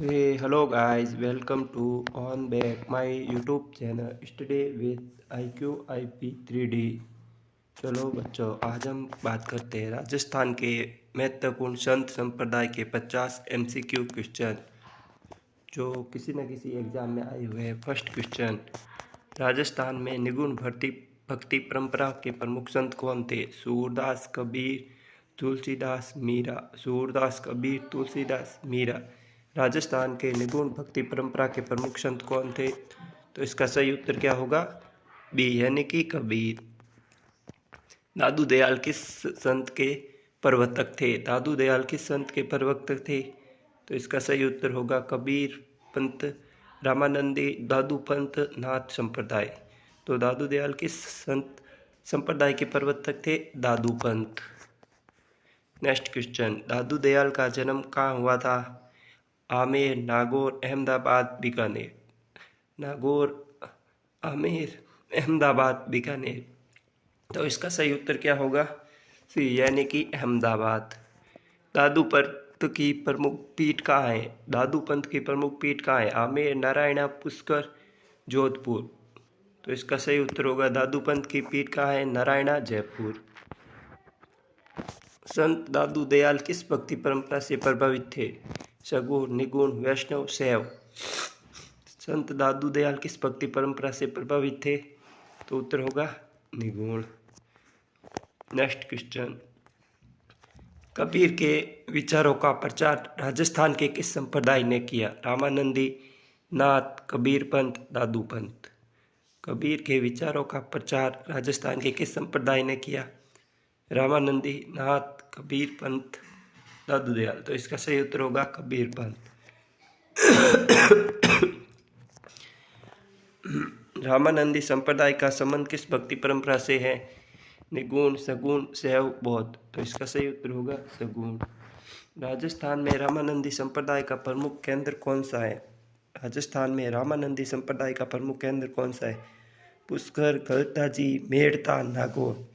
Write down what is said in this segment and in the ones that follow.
Hey, hello guys, welcome to on back my YouTube channel Study with IQ IP 3D। चलो बच्चों, आज हम बात करते हैं राजस्थान के महत्वपूर्ण संत संप्रदाय के 50 MCQ क्वेश्चन जो किसी न किसी एग्जाम में आए हुए हैं। फर्स्ट क्वेश्चन, राजस्थान में निगुण भक्ति परंपरा के प्रमुख संत कौन थे? सूरदास, कबीर, तुलसीदास, मीरा। सूरदास, कबीर, तुलसीदास, मीरा। राजस्थान के निगुण भक्ति परंपरा के प्रमुख संत कौन थे? तो इसका सही उत्तर क्या होगा? बी यानी कि कबीर। दादू दयाल किस संत के प्रवर्तक थे? दादू दयाल किस संत के प्रवर्तक थे? तो इसका सही उत्तर होगा कबीर पंथ, रामानंदी, दादू पंथ, नाथ संप्रदाय। तो दादू दयाल किस संत संप्रदाय के प्रवर्तक थे? दादू पंथ। नेक्स्ट क्वेश्चन, दादू दयाल का जन्म कहाँ हुआ था? आमेर, नागौर, अहमदाबाद, बीकानेर। नागौर, आमेर, अहमदाबाद, बीकानेर। तो इसका सही उत्तर क्या होगा? सी यानी कि अहमदाबाद। दादू पंथ की प्रमुख पीठ कहाँ है? दादू पंथ की प्रमुख पीठ कहाँ है? आमेर, नारायणा, पुष्कर, जोधपुर। तो इसका सही उत्तर होगा दादू पंथ की पीठ कहाँ है? नारायणा, जयपुर। संत दादू दयाल किस भक्ति परंपरा से प्रभावित थे? सगुण, निगुण, वैष्णव, शैव। संत दादू दयाल किस भक्ति परंपरा से प्रभावित थे? तो उत्तर होगा निगुण। नेक्स्ट क्वेश्चन, कबीर के विचारों का प्रचार राजस्थान के किस संप्रदाय ने किया? रामानंदी, नाथ, कबीर पंथ, दादू पंथ। कबीर के विचारों का प्रचार राजस्थान के किस संप्रदाय ने किया? रामानंदी, नाथ, कबीर पंथ, दादू दयाल। तो इसका सही उत्तर होगा कबीर पंथ। रामानंदी संप्रदाय का संबंध किस भक्ति परंपरा से है? निगुण, सगुण, शैव, बौद्ध। तो इसका सही उत्तर होगा सगुण। राजस्थान में रामानंदी संप्रदाय का प्रमुख केंद्र कौन सा है? राजस्थान में रामानंदी संप्रदाय का प्रमुख केंद्र कौन सा है? पुष्कर, गलताजी, मेड़ता, नागौर।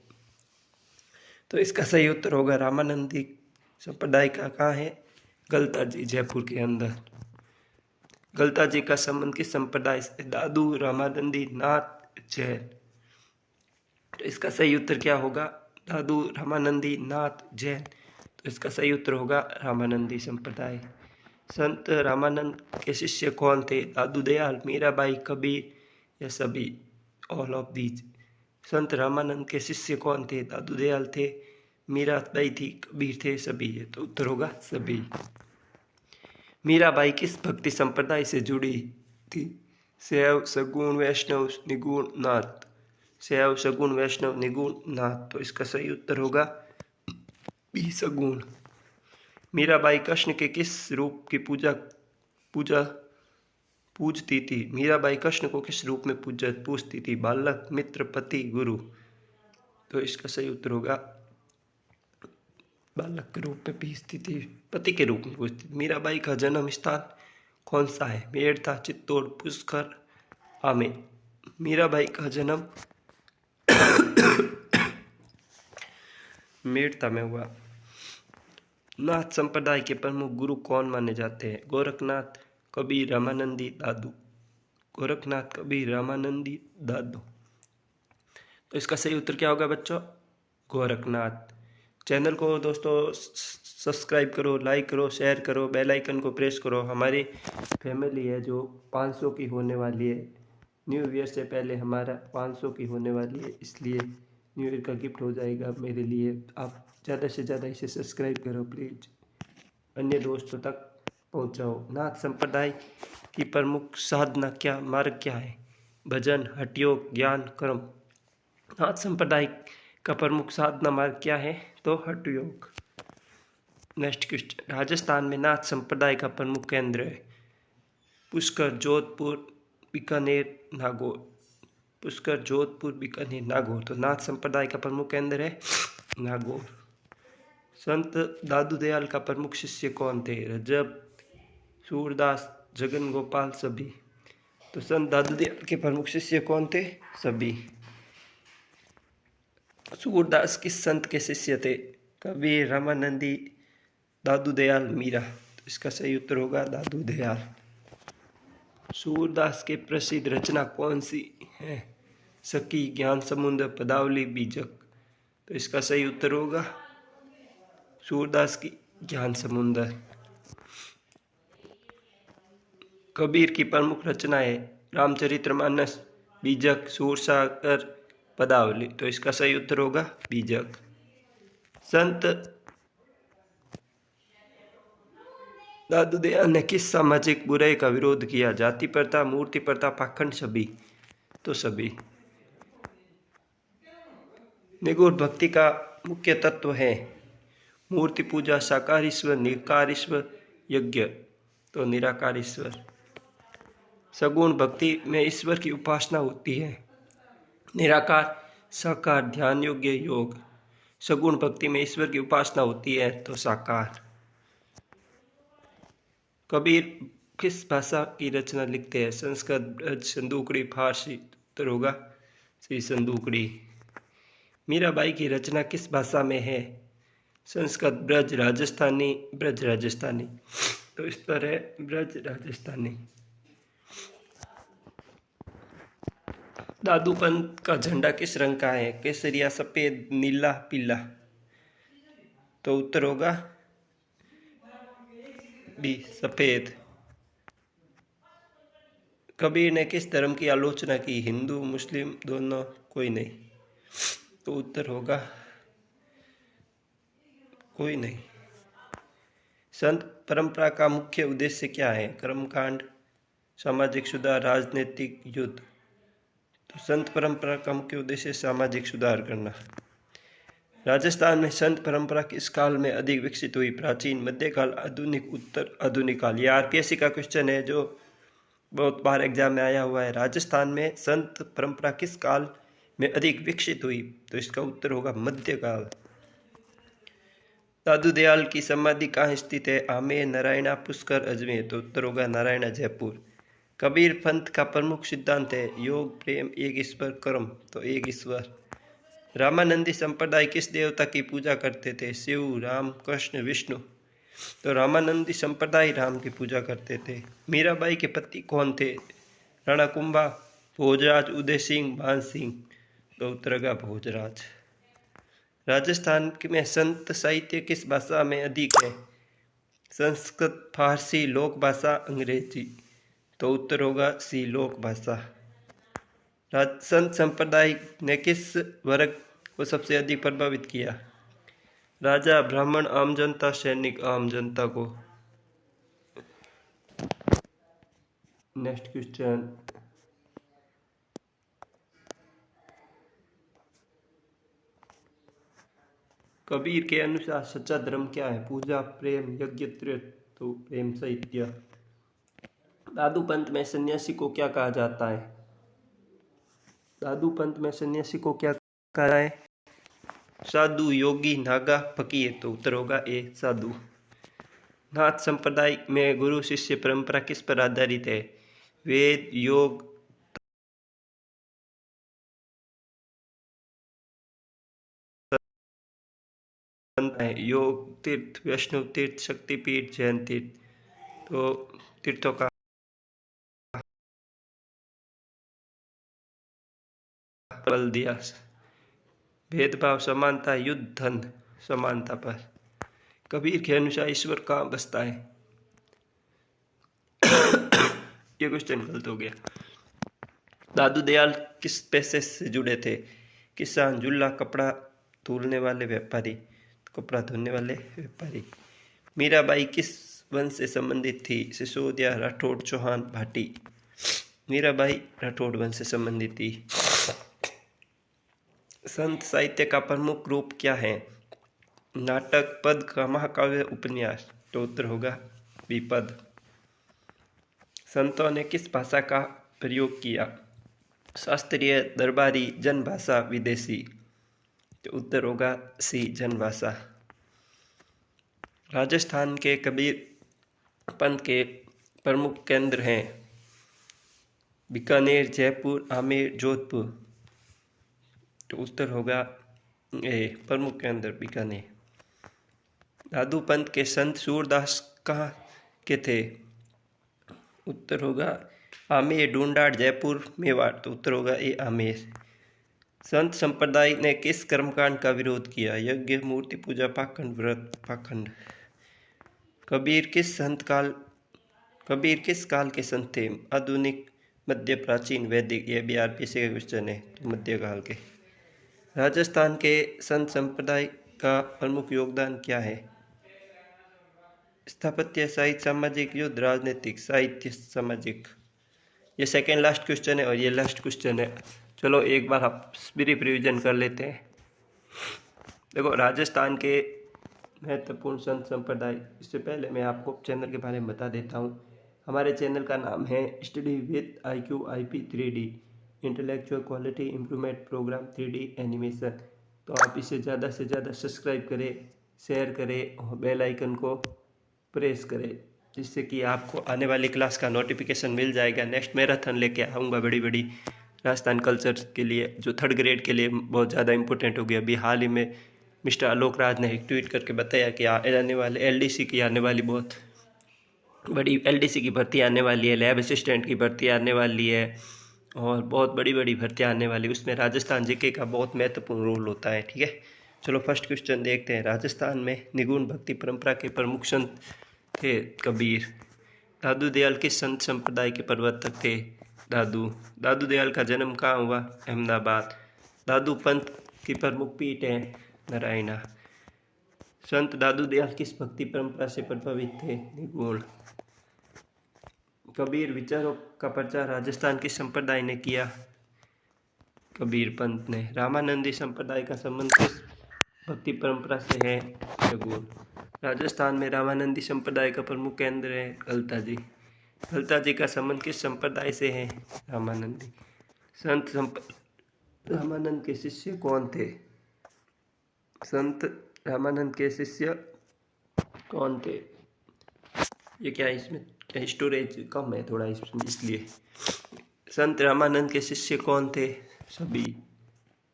तो इसका सही उत्तर होगा रामानंदी संप्रदाय का कहाँ है? गलताजी, जयपुर के अंदर। गलताजी का संबंध किस संप्रदाय से? दादू, रामानंदी, नाथ, जैन। तो इसका सही उत्तर क्या होगा? दादू, रामानंदी, नाथ, जैन। तो इसका सही उत्तर होगा रामानंदी संप्रदाय। संत रामानंद के शिष्य कौन थे? दादू दयाल, मीराबाई, कबीर या सभी? All of these. संत रामानंद के शिष्य कौन थे? दादू दयाल थे, मीराबाई थी, कबीर थे, सभी है। तो उत्तर होगा सभी। मीराबाई किस भक्ति संप्रदाय से जुड़ी थी? शैव, सगुण, वैष्णव, निगुण, नाथ। शैव, सगुण, वैष्णव, निगुण, नाथ। तो इसका सही उत्तर होगा बी सगुण। मीराबाई कृष्ण के किस रूप की पूजा पूजती थी? मीराबाई कृष्ण को किस रूप में पूजती थी? बालक, मित्र, पति, गुरु। तो इसका सही उत्तर होगा बालक के रूप में पूजती थी, पति के रूप में पूजती थी। मीराबाई का जन्म स्थान कौन सा है? मेड़ता, चित्तौड़, पुष्कर, आमेर। मीराबाई का जन्म मेड़ता में हुआ। नाथ संप्रदाय के प्रमुख गुरु कौन माने जाते हैं? गोरखनाथ, कबीर, रामानंदी, दादू। गोरखनाथ, कबीर, रामानंदी, दादू। तो इसका सही उत्तर क्या होगा बच्चों? गोरखनाथ। चैनल को दोस्तों सब्सक्राइब करो, लाइक करो, शेयर करो, बेल आइकन को प्रेस करो। हमारी फैमिली है जो 500 की होने वाली है। न्यू ईयर से पहले हमारा 500 की होने वाली है, इसलिए न्यू ईयर का गिफ्ट हो जाएगा मेरे लिए। आप ज़्यादा से ज़्यादा इसे सब्सक्राइब करो प्लीज़, अन्य दोस्तों तक पहुंचाओ। नाथ संप्रदाय की प्रमुख साधना क्या मार्ग क्या है? भजन, हठ योग, ज्ञान, कर्म। नाथ संप्रदाय का प्रमुख साधना मार्ग क्या है? तो हठ योग। नेक्स्ट क्वेश्चन, राजस्थान में नाथ संप्रदाय का प्रमुख केंद्र है? पुष्कर, जोधपुर, बीकानेर, नागौर। पुष्कर, जोधपुर, बीकानेर, नागौर। तो नाथ संप्रदाय का प्रमुख केंद्र है नागौर। संत दादू दयाल का प्रमुख शिष्य कौन थे? रजब, सूरदास, जगन गोपाल, सभी। तो संत दादू दयाल के प्रमुख शिष्य कौन थे? सभी। सूरदास किस संत के शिष्य थे? कबीर, रामानंदी, दादू दयाल, मीरा। इसका सही उत्तर होगा दादू दयाल। सूरदास के प्रसिद्ध रचना कौन सी है? सखी, ज्ञान समुद्र, पदावली, बीजक। तो इसका सही उत्तर होगा सूरदास की ज्ञान समुद्र। कबीर की प्रमुख रचनाएं रामचरितमानस, बीजक, सूरसागर, पदावली। तो इसका सही उत्तर होगा बीजक। संत दादू दयाल ने किस सामाजिक बुराई का विरोध किया? जाति प्रथा, मूर्ति प्रथा, पाखंड, सभी। तो सभी। निगूढ़ भक्ति का मुख्य तत्व है मूर्ति पूजा, साकार ईश्वर, निराकार ईश्वर, यज्ञ। तो निराकार ईश्वर। सगुण भक्ति में ईश्वर की उपासना होती है। निराकार, साकार, ध्यान योग्य, योग। सगुण भक्ति में ईश्वर की उपासना होती है तो साकार। कबीर किस भाषा की रचना लिखते हैं? संस्कृत, ब्रज, संदूकड़ी, फारसी। उत्तर होगा सी संदूकड़ी। मीराबाई की रचना किस भाषा में है? संस्कृत, ब्रज, राजस्थानी, ब्रज राजस्थानी। तो इस पर है ब्रज राजस्थानी। दादू पंथ का झंडा किस रंग का है? केसरिया, सफेद, नीला, पीला। तो उत्तर होगा बी सफेद। कबीर ने किस धर्म की आलोचना की? हिंदू, मुस्लिम, दोनों, कोई नहीं। तो उत्तर होगा कोई नहीं। संत परंपरा का मुख्य उद्देश्य क्या है? कर्मकांड, सामाजिक सुधार, राजनीतिक, युद्ध। तो संत परंपरा का मुख्य उद्देश्य सामाजिक सुधार करना। राजस्थान में संत परंपरा किस काल में अधिक विकसित हुई? प्राचीन, मध्यकाल, आधुनिक, उत्तर आधुनिक काल। यह आरपीएससी का क्वेश्चन है जो बहुत बार एग्जाम में आया हुआ है। राजस्थान में संत परंपरा किस काल में अधिक विकसित हुई? तो इसका उत्तर होगा मध्यकाल। दादू दयाल की समाधि कहाँ स्थित है? आमेर, नारायणा, पुष्कर, अजमेर। तो उत्तर होगा नारायणा, जयपुर। कबीर पंथ का प्रमुख सिद्धांत है योग, प्रेम, एक ईश्वर, कर्म। तो एक ईश्वर। रामानंदी संप्रदाय किस देवता की पूजा करते थे? शिव, राम, कृष्ण, विष्णु। तो रामानंदी संप्रदाय राम की पूजा करते थे। मीराबाई के पति कौन थे? राणा कुंभा, भोजराज, उदय सिंह, भान सिंह। तो उत्तर होगा भोजराज। राजस्थान में संत साहित्य किस भाषा में अधिक है? संस्कृत, फारसी, लोक भाषा, अंग्रेजी। तो उत्तर होगा सी लोक भाषा। संत संप्रदाय ने किस वर्ग को सबसे अधिक प्रभावित किया? राजा, ब्राह्मण, आम जनता, सैनिक, आम जनता को। Next question. कबीर के अनुसार सच्चा धर्म क्या है? पूजा, प्रेम, यज्ञ, तीर्थ। तो प्रेम, साहित्य। दादू पंथ में सन्यासी को क्या कहा जाता है? दादू पंथ में सन्यासी को क्या कहा है? साधु, योगी, नागा, फकीर। तो उत्तर होगा ए साधु। नाथ संप्रदाय में गुरु शिष्य परंपरा किस पर आधारित है? वेद, योग, योग, तीर्थ, वैष्णव तीर्थ, शक्तिपीठ, जैन तीर्थ। तो तीर्थों का बल दिया। भेदभाव, समानता, युद्ध, धन, समानता पर। कबीर के अनुसार ईश्वर कहाँ बसता है? ये क्वेश्चन गलत हो गया। दादू दयाल किस पेशे से जुड़े थे? किसान, जुल्ला, कपड़ा धुलने वाले व्यापारी। कपड़ा धोने वाले व्यापारी। मीराबाई किस वंश से संबंधित थी? सिसोदिया, राठौड़, चौहान, भाटी। मीराबाई राठौड़ वंश से संबंधित थी। संत साहित्य का प्रमुख रूप क्या है? नाटक, पद, महाकाव्य, उपन्यास। तो उत्तर होगा विपद। संतों ने किस भाषा का प्रयोग किया? शास्त्रीय, दरबारी, जनभाषा, विदेशी। तो उत्तर होगा सी जनभाषा। राजस्थान के कबीर पंथ के प्रमुख केंद्र हैं बीकानेर, जयपुर, आमेर, जोधपुर। तो उत्तर होगा ए प्रमुख केंद्र बीकानेर। दादू पंथ के संत सूरदास कहाँ के थे? उत्तर होगा आमेर, ढूंढाड़, जयपुर, मेवाड़। तो उत्तर होगा ए आमेर। संत संप्रदाय ने किस कर्मकांड का विरोध किया? यज्ञ, मूर्ति पूजा, पाखंड, व्रत, पाखंड। कबीर किस काल के संत थे? आधुनिक, मध्य, प्राचीन, वैदिक। ये भी आरपीसी का क्वेश्चन है, तो मध्यकाल के। राजस्थान के संत संप्रदाय का प्रमुख योगदान क्या है? स्थापत्य, साहित्य, सामाजिक, युद्ध, राजनीतिक। साहित्य, सामाजिक। ये सेकेंड लास्ट क्वेश्चन है और ये लास्ट क्वेश्चन है। चलो एक बार आप ब्रीफ रिविजन कर लेते हैं। देखो, राजस्थान के महत्वपूर्ण संत संप्रदाय, इससे पहले मैं आपको चैनल के बारे में बता देता हूँ। हमारे चैनल का नाम है study with IQIP 3D, intellectual quality improvement program 3D animation. तो आप इसे ज़्यादा से ज़्यादा सब्सक्राइब करें, शेयर करें और बेल आइकन को प्रेस करें, जिससे कि आपको आने वाली क्लास का नोटिफिकेशन मिल जाएगा। नेक्स्ट मैराथन लेके आऊँगा बड़ी बड़ी राजस्थान कल्चर के लिए, जो 3rd ग्रेड के लिए बहुत ज़्यादा इंपॉर्टेंट हो गया। अभी हाल ही में मिस्टर आलोक राज ने एक ट्वीट करके बताया कि आने वाले LDC की आने वाली बहुत बड़ी LDC की भर्ती आने वाली है, लैब असिस्टेंट की भर्ती आने वाली है और बहुत बड़ी बड़ी भर्तियाँ आने वाली। उसमें राजस्थान जीके का बहुत महत्वपूर्ण रोल होता है। ठीक है, चलो फर्स्ट क्वेश्चन देखते हैं। राजस्थान में निगुण भक्ति परंपरा के प्रमुख संत थे कबीर। दादू दयाल किस संत संप्रदाय के प्रवर्तक थे? दादू दयाल का जन्म कहाँ हुआ? अहमदाबाद। दादू पंथ की प्रमुख पीठ है नारायणा। संत दादू दयाल किस भक्ति परंपरा से प्रभावित थे? निगुण। कबीर विचारों का प्रचार राजस्थान किस संप्रदाय ने किया? कबीर पंथ ने। रामानंदी संप्रदाय का संबंध किस भक्ति परंपरा से है? रघुवर। राजस्थान में रामानंदी संप्रदाय का प्रमुख केंद्र है गलता जी। गलता जी का संबंध किस संप्रदाय से है? रामानंदी। रामानंद के शिष्य कौन थे? संत रामानंद के शिष्य कौन थे? ये क्या है, इसमें क्या स्टोरेज कम है थोड़ा इसमें, इसलिए। संत रामानंद के शिष्य कौन थे? सभी।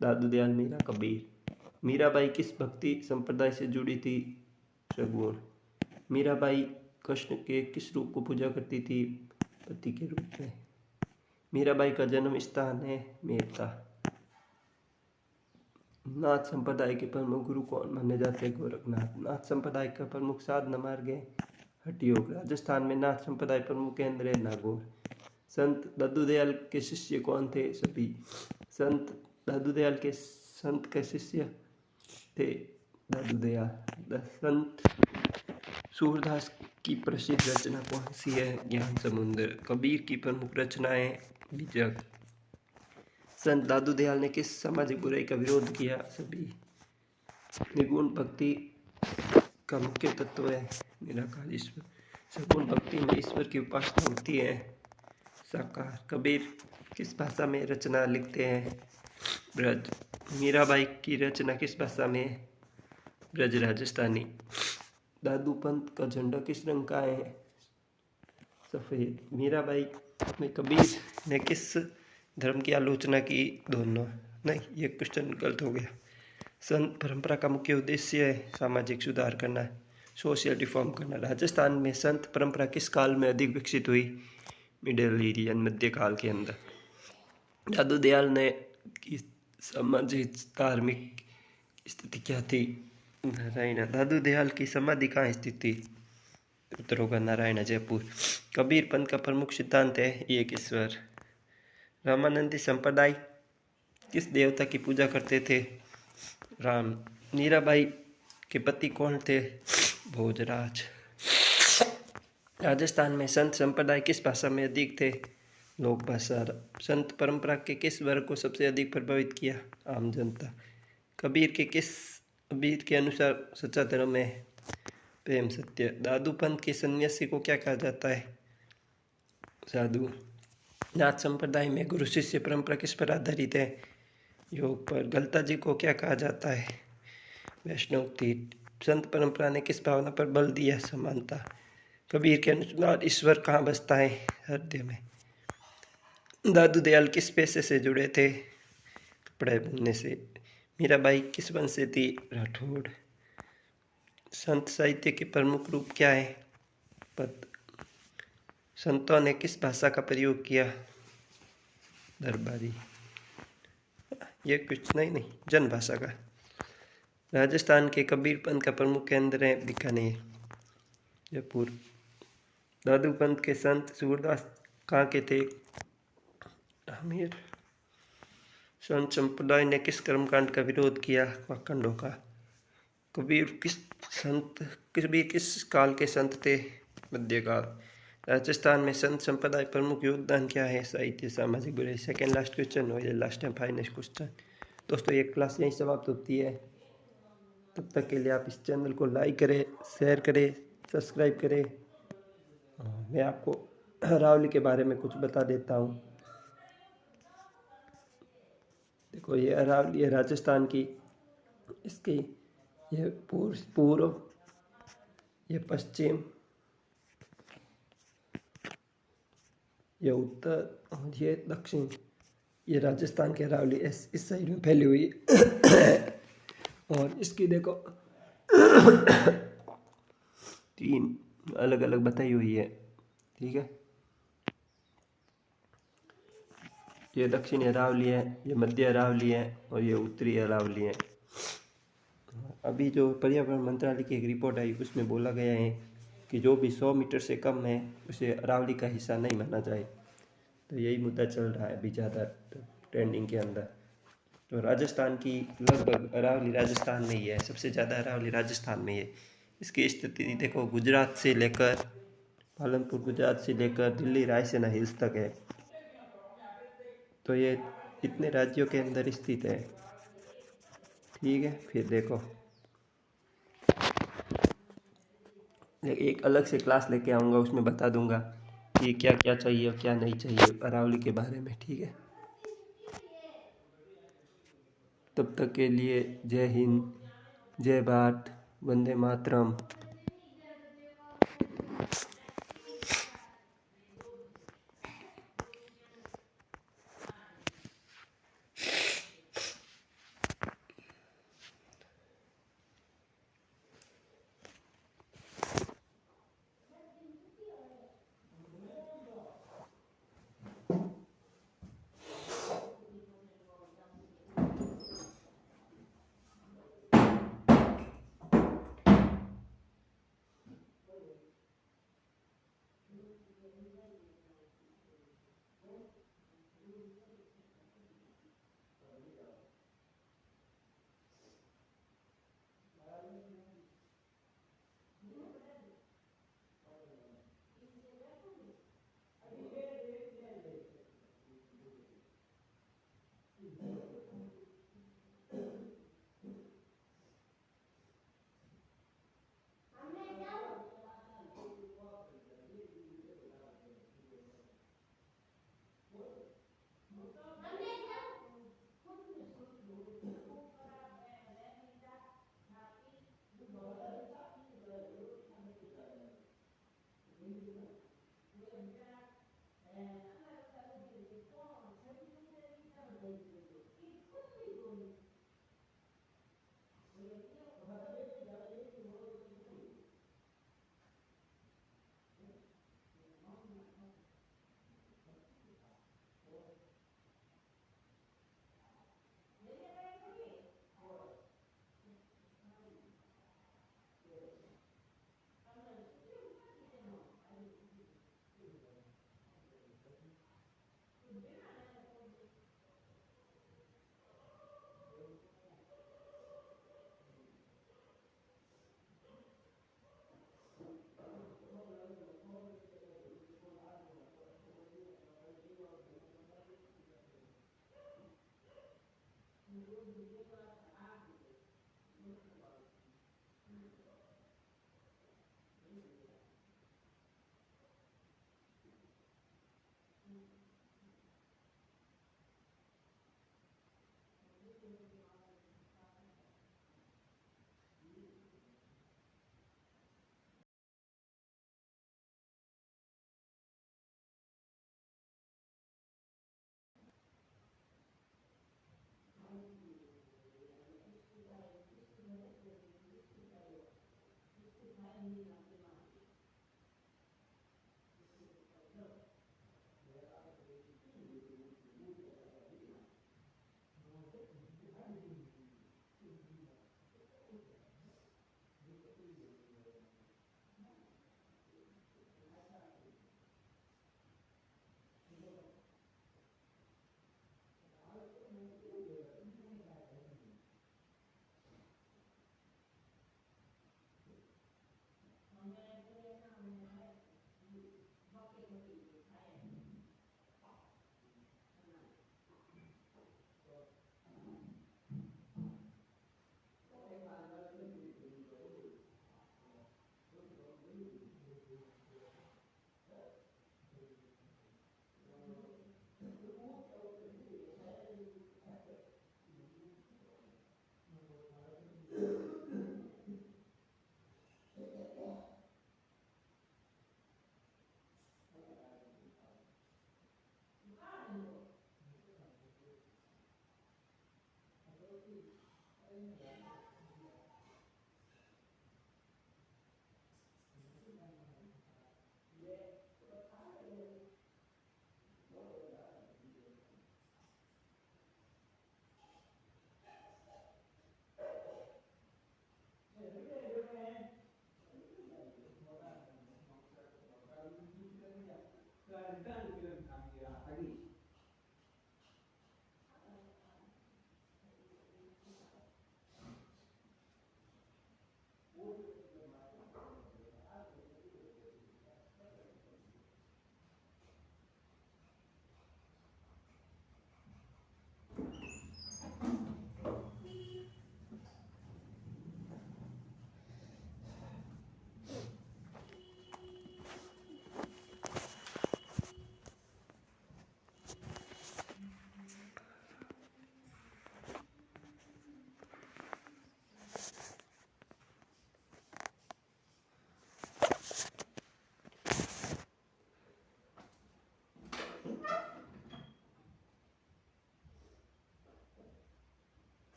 दादू दयाल, मीरा, कबीर। मीराबाई किस भक्ति संप्रदाय से जुड़ी थी? सगुण। मीराबाई कृष्ण के किस रूप को पूजा करती थी? पति के रूप में। मीराबाई का जन्म स्थान है मेहता। नाथ संप्रदाय के प्रमुख गुरु कौन माने जाते हैं? गोरखनाथ। नाथ संप्रदाय का प्रमुख साधना मार्ग है हठयोग। राजस्थान में नाथ संप्रदाय प्रमुख केंद्र है नागौर। संत दादू दयाल के शिष्य कौन थे? सभी। संत दादू दयाल के शिष्य थे दादू दयाल। संत सूरदास की प्रसिद्ध रचना कौन सी है? ज्ञान समुद्र। कबीर की प्रमुख रचनाएं बीजक। संत दादू दयाल ने किस सामाजिक बुराई का विरोध किया? सभी। निगुण भक्ति का मुख्य तत्व है निराकार ईश्वर। सगुण भक्ति में ईश्वर की उपासना होती है साकार। कबीर किस भाषा में रचना लिखते हैं? ब्रज। मीराबाई की रचना किस भाषा में? ब्रज राजस्थानी। दादू पंथ का झंडा किस रंग का है? सफेद। मीराबाई में कबीर ने किस धर्म की आलोचना की? दोनों। नहीं, ये क्वेश्चन गलत हो गया। संत परंपरा का मुख्य उद्देश्य है सामाजिक सुधार करना, सोशल रिफॉर्म करना। राजस्थान में संत परंपरा किस काल में अधिक विकसित हुई? मिडिल एरिया, मध्यकाल के अंदर। दादू दयाल ने की सामाजिक धार्मिक स्थिति क्या थी? नारायणा। दादू दयाल की समाधि कहाँ स्थित थी? उत्तर होगा नारायणा, जयपुर। कबीर पंथ का प्रमुख सिद्धांत है एक ईश्वर। रामानंदी संप्रदाय किस देवता की पूजा करते थे? राम। मीराबाई के पति कौन थे? भोजराज। राजस्थान में संत संप्रदाय किस भाषा में अधिक थे? लोक भाषा। संत परंपरा के किस वर्ग को सबसे अधिक प्रभावित किया? आम जनता। कबीर के अनुसार सच्चा धर्म है प्रेम सत्य। दादू पंथ के सन्यासी को क्या कहा जाता है? साधु। नाथ संप्रदाय में गुरु शिष्य परंपरा किस पर आधारित है? योग पर। गलता जी को क्या कहा जाता है? वैष्णव तीर्थ। संत परंपरा ने किस भावना पर बल दिया? समानता। कबीर के अनुसार ईश्वर कहाँ बसता है? हृदय में। दादू दयाल किस पेशे से जुड़े थे? कपड़े बुनने से। मीराबाई किस वंश से थी? राठौड़। संत साहित्य के प्रमुख रूप क्या है? पद। संतों ने किस भाषा का प्रयोग किया? दरबारी। ये कुछ नहीं, जन भाषा का। राजस्थान के कबीर पंथ का प्रमुख केंद्र है बीकानेर, जयपुर। दादू पंथ के संत सूरदास कहाँ के थे? आमेर। संत संप्रदाय ने किस कर्मकांड का विरोध किया? वाकंडों का। कबीर किस काल के संत थे? मध्यकाल। राजस्थान में संत संप्रदाय प्रमुख योगदान क्या है? साहित्य, सामाजिक बुराई। सेकेंड लास्ट क्वेश्चन हो, लास्ट टाइम फाइनल क्वेश्चन। दोस्तों ये क्लास यहीं समाप्त होती है। तब तक के लिए आप इस चैनल को लाइक करें, शेयर करें, सब्सक्राइब करें। मैं आपको अरावली के बारे में कुछ बता देता हूँ। देखो ये अरावली है राजस्थान की, इसकी ये पूर्व, ये पश्चिम, ये उत्तर और ये दक्षिण। ये राजस्थान की अरावली इस साइड में फैली हुई है। और इसकी देखो 3 अलग अलग बताई हुई है, ठीक है। ये दक्षिणी अरावली है, ये मध्य अरावली है और ये उत्तरी अरावली है। अभी जो पर्यावरण मंत्रालय की एक रिपोर्ट आई उसमें बोला गया है कि जो भी 100 मीटर से कम है उसे अरावली का हिस्सा नहीं माना जाए। तो यही मुद्दा चल रहा है अभी ज़्यादा ट्रेंडिंग के अंदर। तो राजस्थान की लगभग अरावली राजस्थान में ही है, सबसे ज़्यादा अरावली राजस्थान में ही है। इसकी स्थिति देखो गुजरात से लेकर पालनपुर, गुजरात से लेकर दिल्ली रायसेना हिल्स तक है। तो ये इतने राज्यों के अंदर स्थित है, ठीक है। फिर देखो एक अलग से क्लास लेके आऊँगा, उसमें बता दूंगा कि क्या क्या चाहिए और क्या नहीं चाहिए अरावली के बारे में, ठीक है। तब तक के लिए जय हिंद, जय भारत, वंदे मातरम।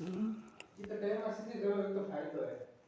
जितना टाइम आसे तो फायदो है।